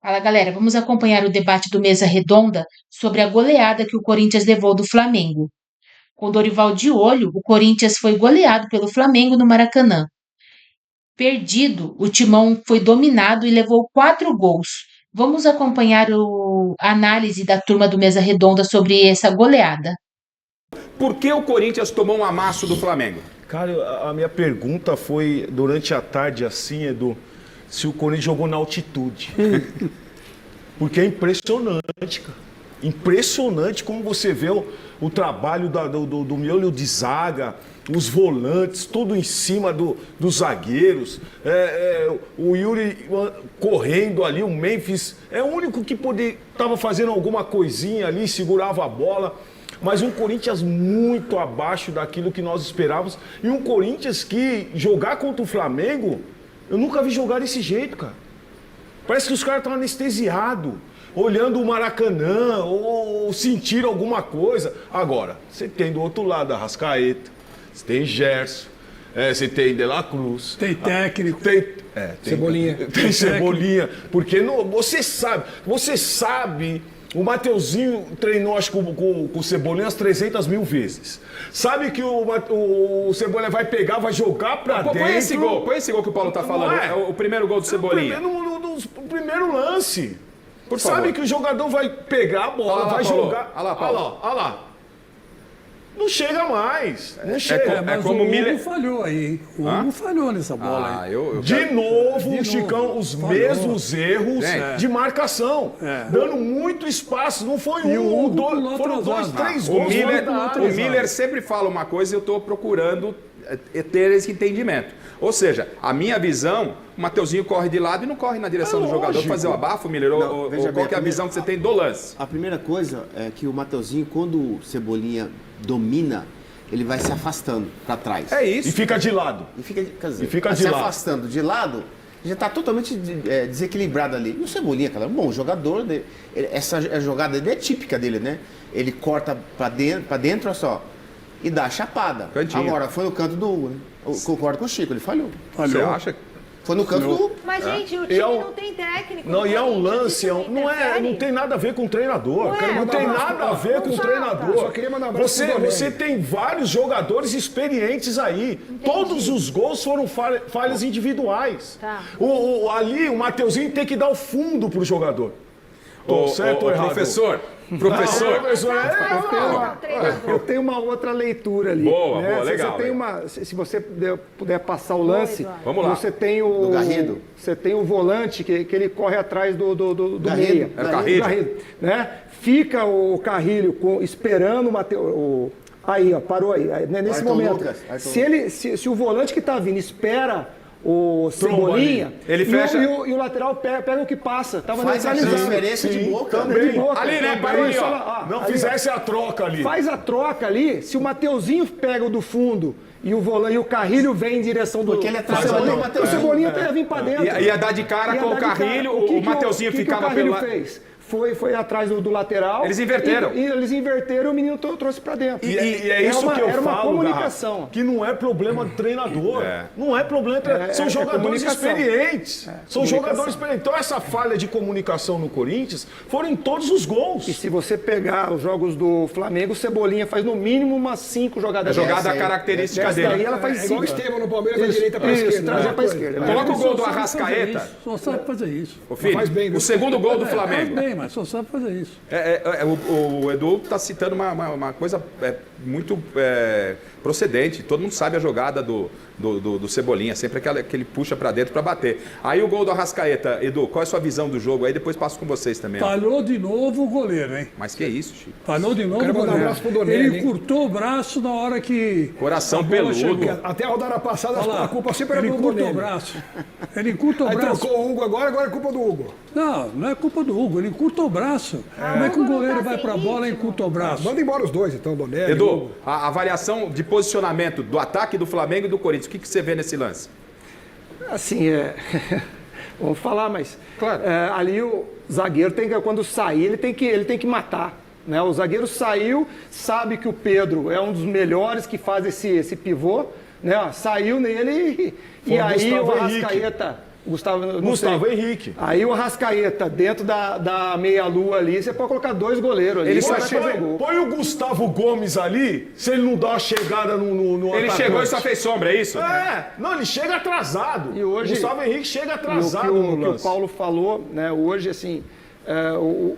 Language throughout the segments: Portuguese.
Fala, galera, vamos acompanhar o debate do Mesa Redonda sobre a goleada que o Corinthians levou do Flamengo. Com Dorival de olho, o Corinthians foi goleado pelo Flamengo no Maracanã. Perdido, o Timão foi dominado e levou 4 gols. Vamos acompanhar a análise da turma do Mesa Redonda sobre essa goleada. Por que o Corinthians tomou um amasso do Flamengo? Cara, a minha pergunta foi, durante a tarde assim, Edu, se o Corinthians jogou na altitude. Porque é impressionante, cara. Impressionante como você vê o trabalho do miolo de zaga, os volantes, tudo em cima dos zagueiros. O Yuri correndo ali, o Memphis é o único que estava fazendo alguma coisinha ali, segurava a bola. Mas um Corinthians muito abaixo daquilo que nós esperávamos. E um Corinthians que jogar contra o Flamengo, eu nunca vi jogar desse jeito, cara. Parece que os caras estão anestesiados, olhando o Maracanã, ou sentiram alguma coisa. Agora, você tem do outro lado a Arrascaeta, você tem Gerson, você tem De La Cruz. Tem técnico. Tem Cebolinha. Tem Cebolinha. Porque você sabe... O Mateuzinho treinou, acho que com o Cebolinha umas 300 mil vezes. Sabe que o Cebolinha vai pegar, vai jogar pra dentro. Põe esse gol que o Paulo tá falando. É o primeiro gol do Cebolinha. O primeiro lance. Por favor. Sabe que o jogador vai pegar a bola, vai jogar. Olha lá, Paulo. Olha lá. Não chega mais. Não chega. Mas como o Miller... Hugo falhou aí, hein? O Hugo falhou nessa bola aí. De novo, Chicão, os mesmos erros de marcação. Dando muito espaço. Não foi foram 2, 3 gols. O Miller sempre fala uma coisa e eu estou procurando ter esse entendimento. Ou seja, a minha visão, o Mateuzinho corre de lado e não corre na direção do jogador para fazer o abafo, Miller. Ou qual que é a visão que você tem do lance? A primeira coisa é que o Mateuzinho, quando o Cebolinha domina, ele vai se afastando para trás. É isso. E fica de lado. Vai se afastando de lado, já está totalmente desequilibrado ali. E o Cebolinha, cara, é um bom jogador. Essa jogada dele é típica dele, né? Ele corta para dentro, olha só, e dá a chapada. Cantinho. Agora, foi no canto do Hugo, né? Eu concordo com o Chico, ele falhou. Você acha? Foi no canto do Hugo. Mas, gente, o time não tem técnico. Não, e é um lance, não tem nada a ver com o treinador. Não tem nada a ver com o treinador. Só queria mandar um abraço pro Você tem vários jogadores experientes aí. Entendi. Todos os gols foram falhas individuais. Tá. Ali, o Mateuzinho tem que dar o fundo pro jogador. Certo ou errado? Professor. Eu tenho uma outra leitura ali. Boa, legal. Se você puder passar o lance, vamos lá. Você tem Do Garrido. Você tem o volante que ele corre atrás do Garrido. meia. É o Garrido. Né? Fica o Carrilho esperando o Mateus. Aí, ó, parou aí. Nesse Ayrton momento. Lucas, Se o volante que está vindo espera o Cebolinha, ele fecha. E o lateral pega o que passa. Tava Faz a neutralizando. transferência de boca. Também. De boca. Ali, né? Parou ali, ó. Não fizesse a troca ali. Faz a troca ali, se o Mateuzinho pega o do fundo e o Carrilho vem em direção do... Porque ele é travador, o Mateuzinho. Cebolinha ia vir pra dentro. Ia dar de cara com o Carrilho, o Mateuzinho ficava pelo lado. Fez? Foi atrás do lateral. Eles inverteram. Eles inverteram e o menino trouxe pra dentro. E é isso que eu era uma falo, comunicação. Garrafa, que não é problema do treinador. Não é problema do treinador. São jogadores comunicação. experientes. São jogadores experientes. Então essa falha de comunicação no Corinthians foram em todos os gols. E se você pegar os jogos do Flamengo, o Cebolinha faz no mínimo umas 5 jogadas. Jogada característica dele. Daí ela faz 5. Igual o Estevão no Palmeiras, da direita pra esquerda. Trazer pra esquerda. Coloca o gol do Só sabe Arrascaeta. fazer isso, Só sabe fazer isso. Ô, filho, Faz bem, viu? o segundo gol do Faz Flamengo. bem, mas só sabe fazer isso. O Edu está citando uma coisa muito procedente. Todo mundo sabe a jogada do Cebolinha, sempre que ele puxa para dentro para bater. Aí o gol do Arrascaeta, Edu, qual é a sua visão do jogo? Aí depois passo com vocês também. Falhou de novo o goleiro, hein? Mas que isso, Chico? Falhou de novo Quero o mandar um goleiro. abraço pro Donelli, Ele hein? curtou o braço na hora que... Coração a bola peludo. chegou. Até a rodada passada, Olha lá, a culpa sempre era ele do curta o Donelli. braço. Ele curta o Aí braço. trocou o Hugo agora é culpa do Hugo. Não é culpa do Hugo. Ele curta o braço. Como é que o goleiro vai pra bola e curta o braço? Manda embora os dois, então, Donelli. Edu, a avaliação de posicionamento do ataque do Flamengo e do Corinthians, o que você vê nesse lance? Assim, vamos falar, mas Claro. ali o zagueiro quando sair, ele tem que matar. Né? O zagueiro saiu, sabe que o Pedro é um dos melhores que faz esse pivô, né? Saiu nele e aí o Arrascaeta Gustavo Henrique. Aí o Arrascaeta, dentro da meia-lua ali, você pode colocar 2 goleiros ali. Ele Põe, só chegou. põe o Gustavo Gomes ali, se ele não dá uma chegada no Ele atacante. chegou e só fez sombra, é isso? Não, ele chega atrasado. E hoje- o Gustavo Henrique chega atrasado o no que o lance. Paulo falou, né? Hoje, assim,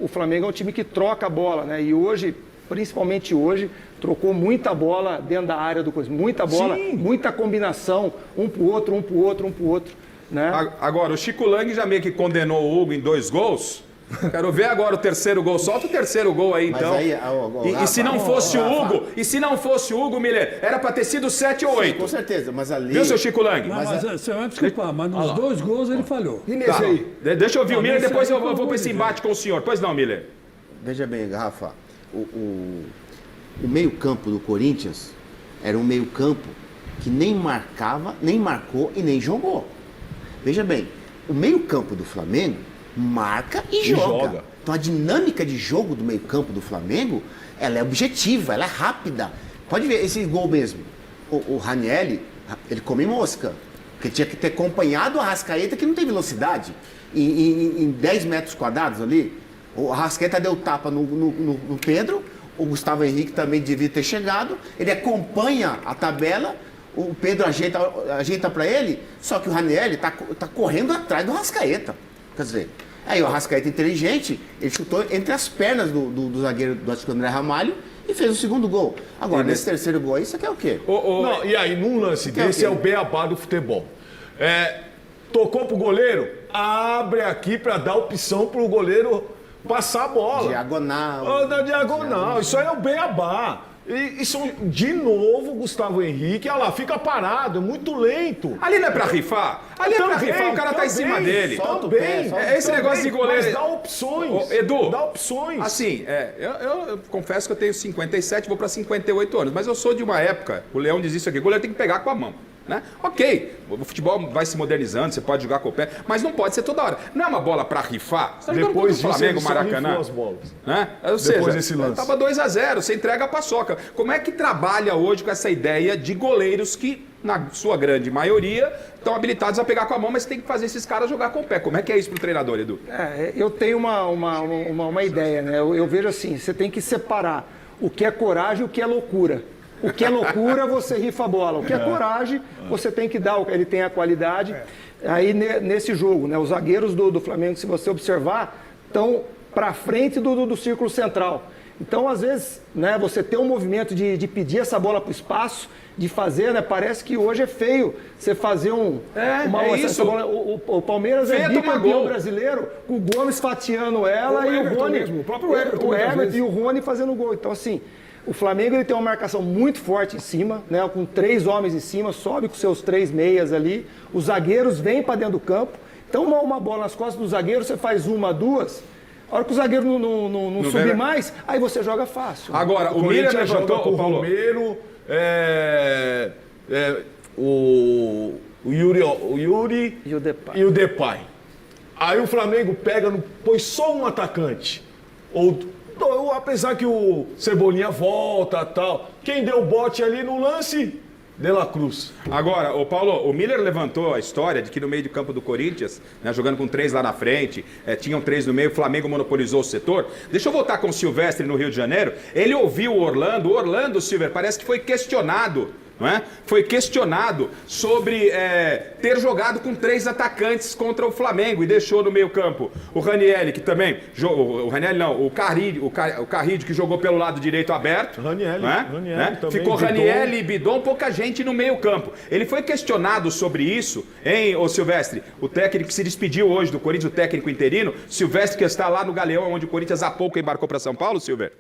o Flamengo é um time que troca a bola, né? E hoje, principalmente hoje, trocou muita bola dentro da área do coisa. Muita bola, Sim. muita combinação, um pro outro, um pro outro, um pro outro, né? Agora, o Chico Lang já meio que condenou o Hugo em 2 gols. Quero ver agora o terceiro gol. Solta o terceiro gol aí, Mas então. aí, E se não fosse o Hugo, Miller, era pra ter sido 7 ou 8. Com certeza, mas ali... Viu, seu Chico Lang? Mas você vai desculpar, mas nos 2 gols ele falhou. E nesse aí? Deixa eu ouvir o Miller, nesse depois aí, eu pelo vou amor pra de esse Deus. embate com o senhor. Pois não, Miller? Veja bem, Rafa, o meio-campo do Corinthians era um meio-campo que nem marcava, nem marcou e nem jogou. Veja bem, o meio-campo do Flamengo marca e joga. Então a dinâmica de jogo do meio-campo do Flamengo, ela é objetiva, ela é rápida. Pode ver esse gol mesmo. O Ranieri, ele come mosca. Porque tinha que ter acompanhado o Arrascaeta, que não tem velocidade. Em 10 metros quadrados ali, o Arrascaeta deu tapa no Pedro, o Gustavo Henrique também devia ter chegado, ele acompanha a tabela, o Pedro ajeita para ele, só que o Ranieri tá correndo atrás do Arrascaeta. Quer dizer, aí o Arrascaeta inteligente, ele chutou entre as pernas do zagueiro do Atlético André Ramalho e fez o segundo gol. Agora, nesse terceiro gol aí, isso aqui é o quê? Não, e aí, num lance Que é o desse, quê? é o beabá do futebol. Tocou pro goleiro, abre aqui pra dar opção pro goleiro passar a bola. Diagonal. Na diagonal, isso aí é o beabá. E isso, de novo, Gustavo Henrique, olha lá, fica parado, é muito lento. Ali não é pra rifar? Ali é pra Também, rifar, o cara tá em cima também, dele. Solta o pé, solta É esse negócio de goleiro. Mas dá opções. Ô, Edu, Dá opções. Assim, eu confesso que eu tenho 57, vou pra 58 anos, mas eu sou de uma época, o Leão diz isso aqui, o goleiro tem que pegar com a mão. Né? Ok, o futebol vai se modernizando, você pode jogar com o pé, mas não pode ser toda hora. Não é uma bola pra rifar. Você tá jogando contra o Depois disso, Flamengo, ele só Maracanã. rifou as bolas. Né? Ou Depois seja, desse lance. tava 2-0, você entrega a paçoca. Como é que trabalha hoje com essa ideia de goleiros que, na sua grande maioria, estão habilitados a pegar com a mão, mas tem que fazer esses caras jogar com o pé? Como é que é isso pro treinador, Edu? Eu tenho uma ideia, né? Eu vejo assim, você tem que separar o que é coragem e o que é loucura. O que é loucura, você rifa a bola. O que é coragem, você tem que dar. Ele tem a qualidade. Aí, nesse jogo, né, os zagueiros do Flamengo, se você observar, estão para frente do círculo central. Então, às vezes, né, você tem um movimento de pedir essa bola para o espaço, de fazer, né? Parece que hoje é feio você fazer isso. bola. O Palmeiras Feia é tomar bicampeão gol. brasileiro, com o Gomes fatiando ela O e o Everton Rony. mesmo, o próprio Everton, O muitas Everton vezes. e o Rony fazendo gol. Então, assim, o Flamengo ele tem uma marcação muito forte em cima, né? Com 3 homens em cima, sobe com seus 3 meias ali. Os zagueiros vêm para dentro do campo. Então, uma bola nas costas do zagueiro, você faz 1, 2. A hora que o zagueiro não subir vem- mais, aí você joga fácil. Agora, o Miller Corinthians levantou, joga com o o Paulo. Romero, o Yuri E o Depay. e o Depay. Aí o Flamengo pega, põe só um atacante. Apesar que o Cebolinha volta e tal. Quem deu o bote ali no lance? De La Cruz. Agora, o Paulo, o Miller levantou a história de que no meio do campo do Corinthians, né, jogando com 3 lá na frente, tinham 3 no meio, o Flamengo monopolizou o setor. Deixa eu voltar com o Silvestre no Rio de Janeiro. Ele ouviu o Orlando, Silver, parece que foi questionado. Não é? Foi questionado sobre ter jogado com 3 atacantes contra o Flamengo e deixou no meio campo o Ranieri, que também jogou, o Ranieri não, o Carrilho, que jogou pelo lado direito aberto. Ranieri, não é? Ranieri Né? também, Ficou Bidon. Ranieri e Bidon, pouca gente no meio campo. Ele foi questionado sobre isso, hein, ô Silvestre? O técnico que se despediu hoje do Corinthians, o técnico interino, Silvestre, que está lá no Galeão, onde o Corinthians há pouco embarcou para São Paulo, Silver?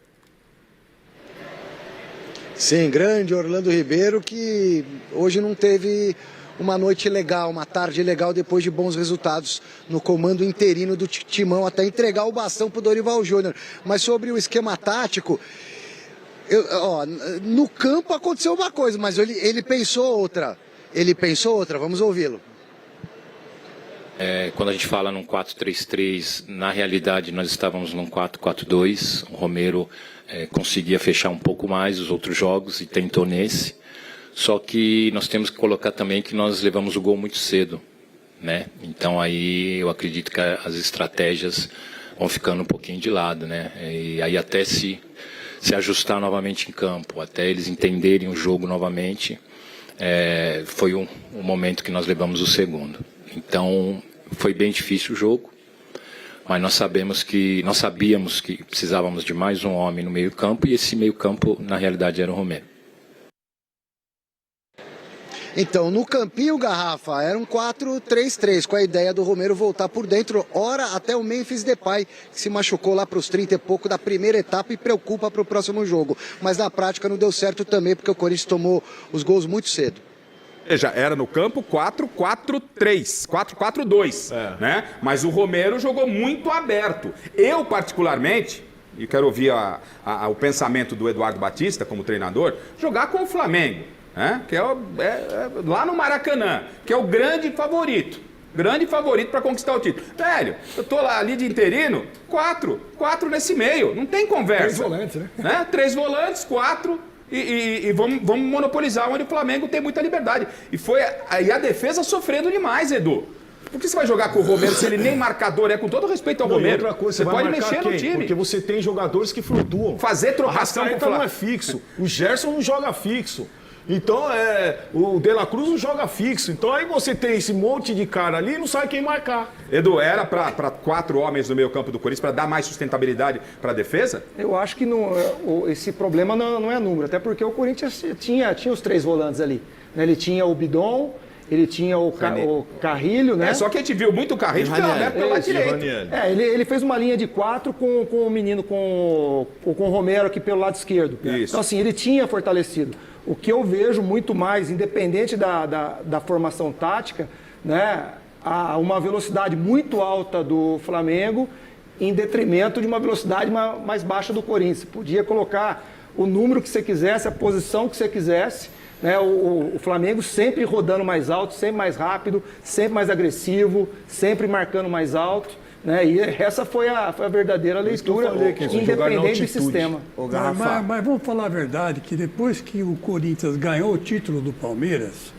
Sim, grande Orlando Ribeiro, que hoje não teve uma noite legal, uma tarde legal depois de bons resultados no comando interino do Timão, até entregar o bastão para o Dorival Júnior. Mas sobre o esquema tático, no campo aconteceu uma coisa, mas ele pensou outra. Ele pensou outra, vamos ouvi-lo. Quando a gente fala num 4-3-3, na realidade nós estávamos num 4-4-2. O Romero conseguia fechar um pouco mais os outros jogos e tentou nesse. Só que nós temos que colocar também que nós levamos o gol muito cedo. né? Então aí eu acredito que as estratégias vão ficando um pouquinho de lado, né? E aí até se ajustar novamente em campo, até eles entenderem o jogo novamente, foi um momento que nós levamos o segundo. Então foi bem difícil o jogo, mas nós sabíamos que precisávamos de mais um homem no meio campo, e esse meio campo na realidade era o Romero. Então, no campinho, Garrafa, era um 4-3-3, com a ideia do Romero voltar por dentro, ora até o Memphis Depay, que se machucou lá para os 30 e pouco da primeira etapa e preocupa para o próximo jogo. Mas na prática não deu certo também, porque o Corinthians tomou os gols muito cedo. Já era no campo 4-4-3, 4-4-2, né? Mas o Romero jogou muito aberto. Eu, particularmente, e quero ouvir o pensamento do Eduardo Batista como treinador, jogar com o Flamengo, né? Que lá no Maracanã, que é o grande favorito para conquistar o título. Velho, eu tô lá ali de interino, 4 nesse meio, não tem conversa. 3 volantes, né? 3 volantes, 4... E vamos monopolizar onde o Flamengo tem muita liberdade. E a defesa sofrendo demais, Edu. Por que você vai jogar com o Romero se ele nem marcador é? Com todo respeito ao Romero. Outra coisa, você pode mexer quem? no time. Porque você tem jogadores que flutuam. Fazer trocação com o Flamengo não é fixo. O Gerson não joga fixo. Então, o De La Cruz não joga fixo. Então, aí você tem esse monte de cara ali e não sabe quem marcar. Edu, era para 4 homens no meio campo do Corinthians para dar mais sustentabilidade para a defesa? Eu acho que esse problema não é número, até porque o Corinthians tinha os 3 volantes ali. Né? Ele tinha o Bidon, ele tinha o Carrilho, né? Só que a gente viu muito o Carrilho aberto pelo lado direito. Ele fez uma linha de 4 com o menino, com o Romero aqui pelo lado esquerdo. Isso. Então, assim, ele tinha fortalecido. O que eu vejo muito mais, independente da formação tática, né, há uma velocidade muito alta do Flamengo em detrimento de uma velocidade mais baixa do Corinthians. Podia colocar o número que você quisesse, a posição que você quisesse, né, o Flamengo sempre rodando mais alto, sempre mais rápido, sempre mais agressivo, sempre marcando mais alto. Né? E essa foi a verdadeira leitura, independente do sistema. Mas vamos falar a verdade, que depois que o Corinthians ganhou o título do Palmeiras,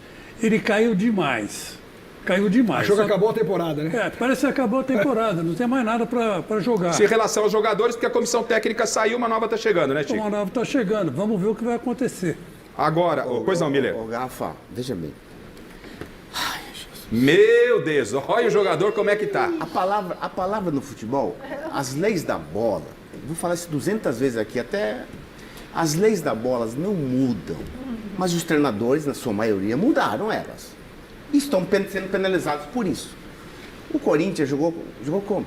ele caiu demais. Achou que acabou a temporada, né? Parece que acabou a temporada, não tem mais nada para jogar. Se em relação aos jogadores, porque a comissão técnica saiu, uma nova está chegando, né, Chico? Uma nova está chegando, vamos ver o que vai acontecer. Agora, pois não, Miller. Garrafa, veja bem. Meu Deus, olha o jogador como é que tá. A palavra no futebol, as leis da bola, vou falar isso 200 vezes aqui, até as leis da bola não mudam, mas os treinadores, na sua maioria, mudaram elas. E estão sendo penalizados por isso. O Corinthians jogou como?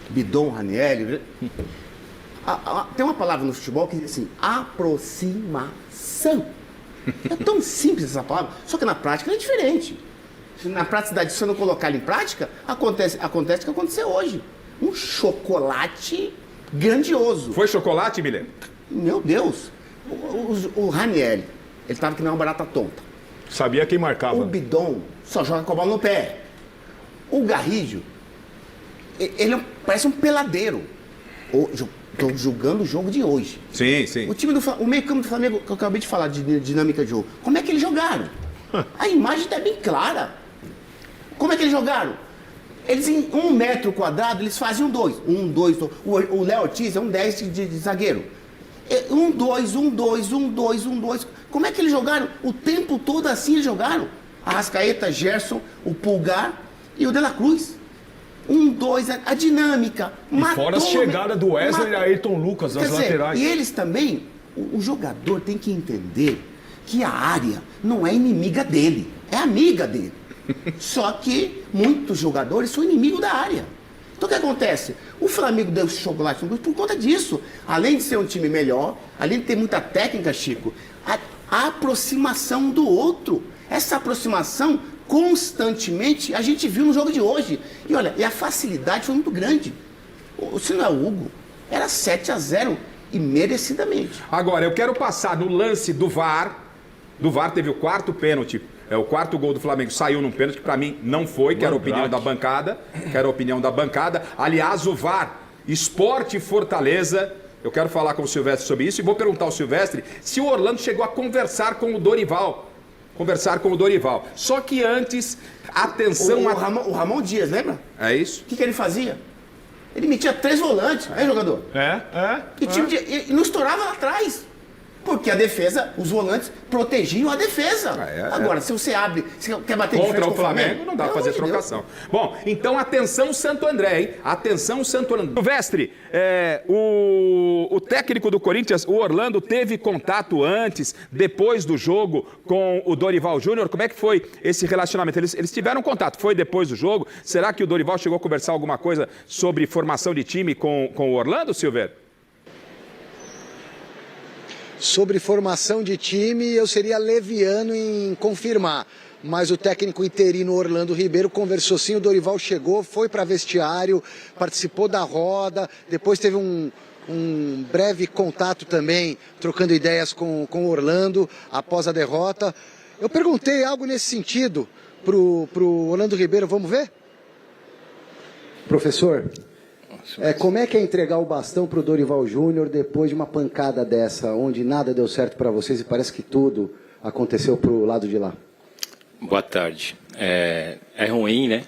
Bidon, Ranieri. Tem uma palavra no futebol que diz assim, aproximação. É tão simples essa palavra, só que na prática é diferente. Na praticidade, se você não colocar ela em prática, acontece o que aconteceu hoje. Um chocolate grandioso. Foi chocolate, Miller? Meu Deus. O Ranieri, ele estava que nem uma barata tonta. Sabia quem marcava. O Bidon só joga com a bola no pé. O Garrido, ele parece um peladeiro. Estou julgando o jogo de hoje. Sim, sim. O meio campo do Flamengo, que eu acabei de falar de dinâmica de jogo, como é que eles jogaram? A imagem está bem clara. Como é que eles jogaram? Eles em 1 metro quadrado, eles faziam 2. 1, 2, o Léo Ortiz é um 10 de zagueiro. 1, 2, 1, 2, 1, 2, 1, 2. Como é que eles jogaram? O tempo todo assim eles jogaram. Arrascaeta, Gerson, o Pulgar e o De La Cruz. 1, 2, a dinâmica. E fora a chegada do Wesley e Ayrton Lucas, nas laterais. E eles também, o jogador tem que entender que a área não é inimiga dele, é amiga dele. Só que muitos jogadores são inimigos da área. Então o que acontece? O Flamengo deu chocolate por conta disso. Além de ser um time melhor, além de ter muita técnica, Chico, a aproximação do outro. Essa aproximação, constantemente, a gente viu no jogo de hoje. E olha, a facilidade foi muito grande. Se não é o Hugo, era 7-0 e merecidamente. Agora, eu quero passar no lance do VAR. Do VAR teve o 4º pênalti. O 4º gol do Flamengo saiu num pênalti que pra mim não foi, que era a opinião da bancada. Aliás, o VAR, Sport Fortaleza, eu quero falar com o Silvestre sobre isso e vou perguntar ao Silvestre se o Orlando chegou a conversar com o Dorival conversar com o Dorival. Só que antes, atenção... O Ramon Dias, lembra? É isso? O que ele fazia? Ele metia 3 volantes, né, jogador? E não estourava lá atrás. Porque a defesa, os volantes protegiam a defesa. Agora, se você abre, se quer bater de frente Contra com o Flamengo, não dá pra fazer trocação. Bom, então atenção Santo André, hein? Atenção Santo André. Silvestre, o técnico do Corinthians, o Orlando, teve contato antes, depois do jogo com o Dorival Júnior? Como é que foi esse relacionamento? Eles tiveram contato, foi depois do jogo? Será que o Dorival chegou a conversar alguma coisa sobre formação de time com o Orlando, Silvério? Sobre formação de time, eu seria leviano em confirmar. Mas o técnico interino Orlando Ribeiro conversou sim, o Dorival chegou, foi para vestiário, participou da roda, depois teve um breve contato também, trocando ideias com o Orlando após a derrota. Eu perguntei algo nesse sentido pro Orlando Ribeiro, vamos ver? Professor, como é que é entregar o bastão pro Dorival Júnior depois de uma pancada dessa, onde nada deu certo para vocês e parece que tudo aconteceu pro lado de lá? Boa tarde. É ruim, né?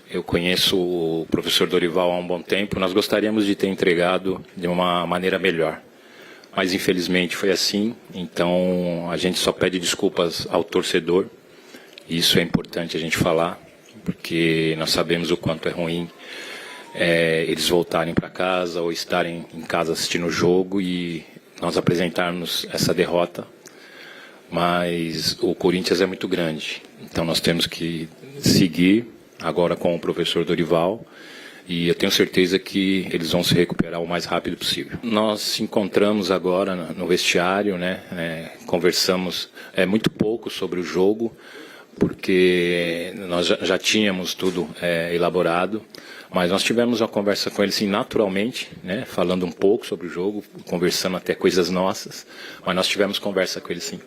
Eu conheço o professor Dorival há um bom tempo. Nós gostaríamos de ter entregado de uma maneira melhor. Mas, infelizmente, foi assim. Então, a gente só pede desculpas ao torcedor. E isso é importante a gente falar, porque nós sabemos o quanto é ruim eles voltarem para casa ou estarem em casa assistindo o jogo e nós apresentarmos essa derrota. Mas o Corinthians é muito grande, então nós temos que seguir agora com o professor Dorival e eu tenho certeza que eles vão se recuperar o mais rápido possível. Nós se encontramos agora no vestiário, né? Conversamos muito pouco sobre o jogo, porque nós já tínhamos tudo elaborado, mas nós tivemos uma conversa com ele sim, naturalmente, né? Falando um pouco sobre o jogo, conversando até coisas nossas, mas nós tivemos conversa com ele sim.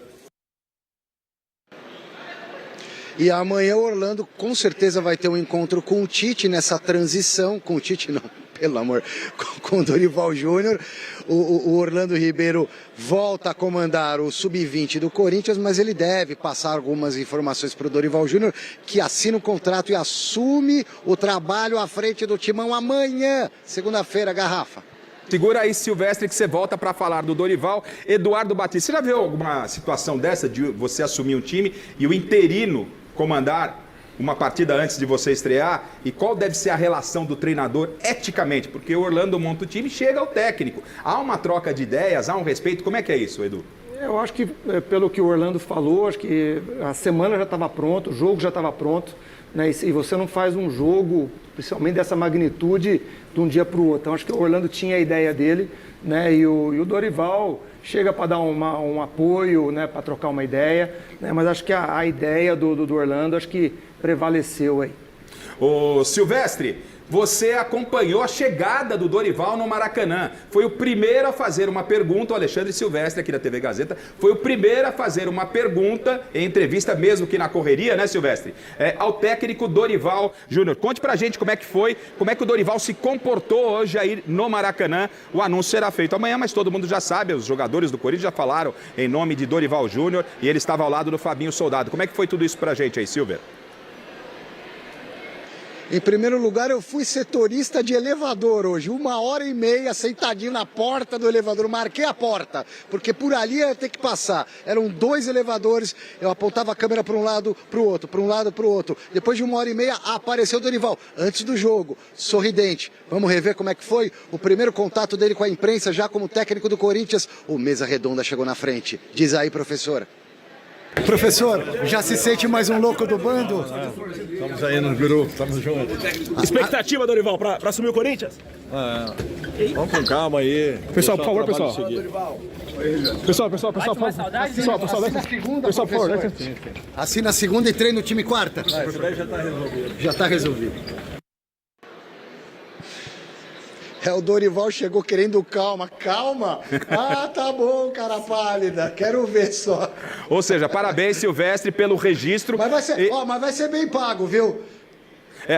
E amanhã o Orlando com certeza vai ter um encontro com o Tite nessa transição, com o Tite não, pelo amor, com o Dorival Júnior. O Orlando Ribeiro volta a comandar o Sub-20 do Corinthians, mas ele deve passar algumas informações para o Dorival Júnior, que assina o contrato e assume o trabalho à frente do Timão amanhã, segunda-feira, Garrafa. Segura aí, Silvestre, que você volta para falar do Dorival. Eduardo Batista, você já viu alguma situação dessa de você assumir um time e o interino comandar uma partida antes de você estrear? E qual deve ser a relação do treinador eticamente? Porque o Orlando monta o time e chega ao técnico. Há uma troca de ideias, há um respeito. Como é que é isso, Edu? Eu acho que, pelo que o Orlando falou, acho que a semana já estava pronta, o jogo já estava pronto, né? E você não faz um jogo, principalmente dessa magnitude, de um dia para o outro. Então, acho que o Orlando tinha a ideia dele, né? E o Dorival chega para dar um apoio, né? Para trocar uma ideia, né? Mas acho que a ideia do Orlando, acho que prevaleceu aí. Ô Silvestre, você acompanhou a chegada do Dorival no Maracanã. Foi o primeiro a fazer uma pergunta, o Alexandre Silvestre, aqui da TV Gazeta, foi o primeiro a fazer uma pergunta, em entrevista mesmo que na correria, né, Silvestre? Ao técnico Dorival Júnior. Conte pra gente como é que foi, como é que o Dorival se comportou hoje aí no Maracanã. O anúncio será feito amanhã, mas todo mundo já sabe, os jogadores do Corinthians já falaram em nome de Dorival Júnior e ele estava ao lado do Fabinho Soldado. Como é que foi tudo isso pra gente aí, Silver? Em primeiro lugar, eu fui setorista de elevador hoje, 1h30 sentadinho na porta do elevador, marquei a porta, porque por ali ia ter que passar. Eram 2 elevadores, eu apontava a câmera para um lado, para o outro, para um lado, para o outro. Depois de 1h30, apareceu o Dorival, antes do jogo, sorridente. Vamos rever como é que foi o primeiro contato dele com a imprensa, já como técnico do Corinthians. O Mesa Redonda chegou na frente. Diz aí, professor. Professor, já se sente mais um louco do bando? Estamos aí no grupo, estamos juntos. Expectativa, Dorival, para assumir o Corinthians? Vamos com calma aí. Pessoal, por favor, pessoal. Pessoal, por favor. Assina a segunda e treina o time quarta. Isso daí já está resolvido. Já está resolvido. O Dorival chegou querendo calma. Calma? Ah, tá bom, cara pálida. Quero ver só. Ou seja, parabéns, Silvestre, pelo registro. Mas vai ser bem pago, viu?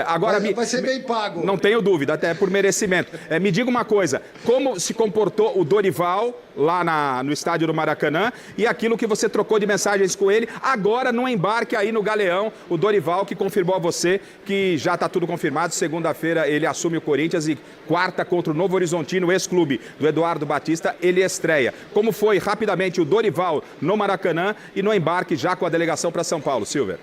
Agora, vai ser bem pago. Não tenho dúvida, até por merecimento. Me diga uma coisa, como se comportou o Dorival lá no estádio do Maracanã e aquilo que você trocou de mensagens com ele, agora no embarque aí no Galeão, o Dorival que confirmou a você que já está tudo confirmado, segunda-feira ele assume o Corinthians e quarta contra o Novo Horizontino, ex-clube do Eduardo Batista, ele estreia. Como foi rapidamente o Dorival no Maracanã e no embarque já com a delegação para São Paulo, Silver?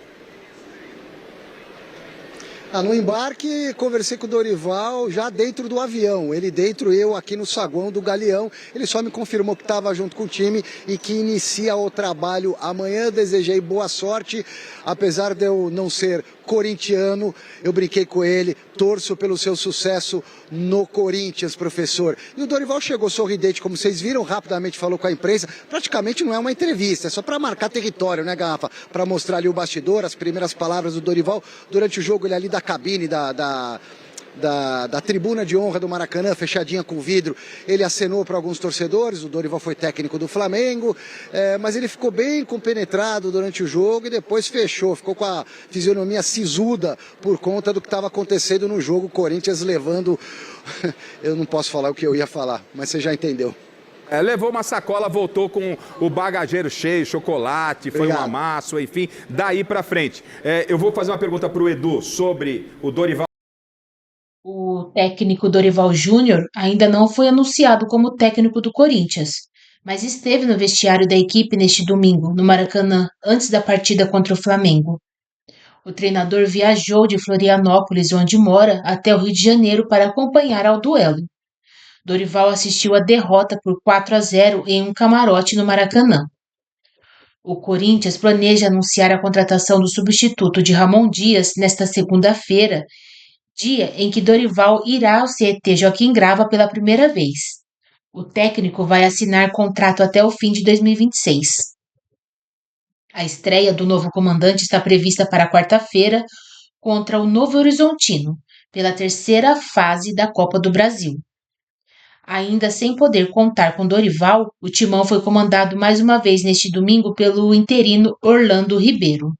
No embarque, conversei com o Dorival já dentro do avião. Ele dentro, eu aqui no saguão do Galeão. Ele só me confirmou que estava junto com o time e que inicia o trabalho amanhã. Desejei boa sorte, apesar de eu não ser corintiano, eu brinquei com ele, torço pelo seu sucesso no Corinthians, professor. E o Dorival chegou sorridente, como vocês viram, rapidamente falou com a imprensa. Praticamente não é uma entrevista, é só para marcar território, né, Garrafa? Para mostrar ali o bastidor, as primeiras palavras do Dorival. Durante o jogo, ele ali da cabine, da tribuna de honra do Maracanã, fechadinha com vidro, ele acenou para alguns torcedores. O Dorival foi técnico do Flamengo, mas ele ficou bem compenetrado durante o jogo e depois fechou, ficou com a fisionomia sisuda por conta do que estava acontecendo no jogo, o Corinthians levando, eu não posso falar o que eu ia falar, mas você já entendeu. Levou uma sacola, voltou com o bagageiro cheio, chocolate, foi um amasso, enfim, daí para frente. Eu vou fazer uma pergunta para o Edu sobre o Dorival. O técnico Dorival Júnior ainda não foi anunciado como técnico do Corinthians, mas esteve no vestiário da equipe neste domingo, no Maracanã, antes da partida contra o Flamengo. O treinador viajou de Florianópolis, onde mora, até o Rio de Janeiro para acompanhar ao duelo. Dorival assistiu à derrota por 4-0 em um camarote no Maracanã. O Corinthians planeja anunciar a contratação do substituto de Ramon Dias nesta segunda-feira, dia em que Dorival irá ao CT Joaquim Grava pela primeira vez. O técnico vai assinar contrato até o fim de 2026. A estreia do novo comandante está prevista para quarta-feira contra o Novo Horizontino, pela terceira fase da Copa do Brasil. Ainda sem poder contar com Dorival, o timão foi comandado mais uma vez neste domingo pelo interino Orlando Ribeiro.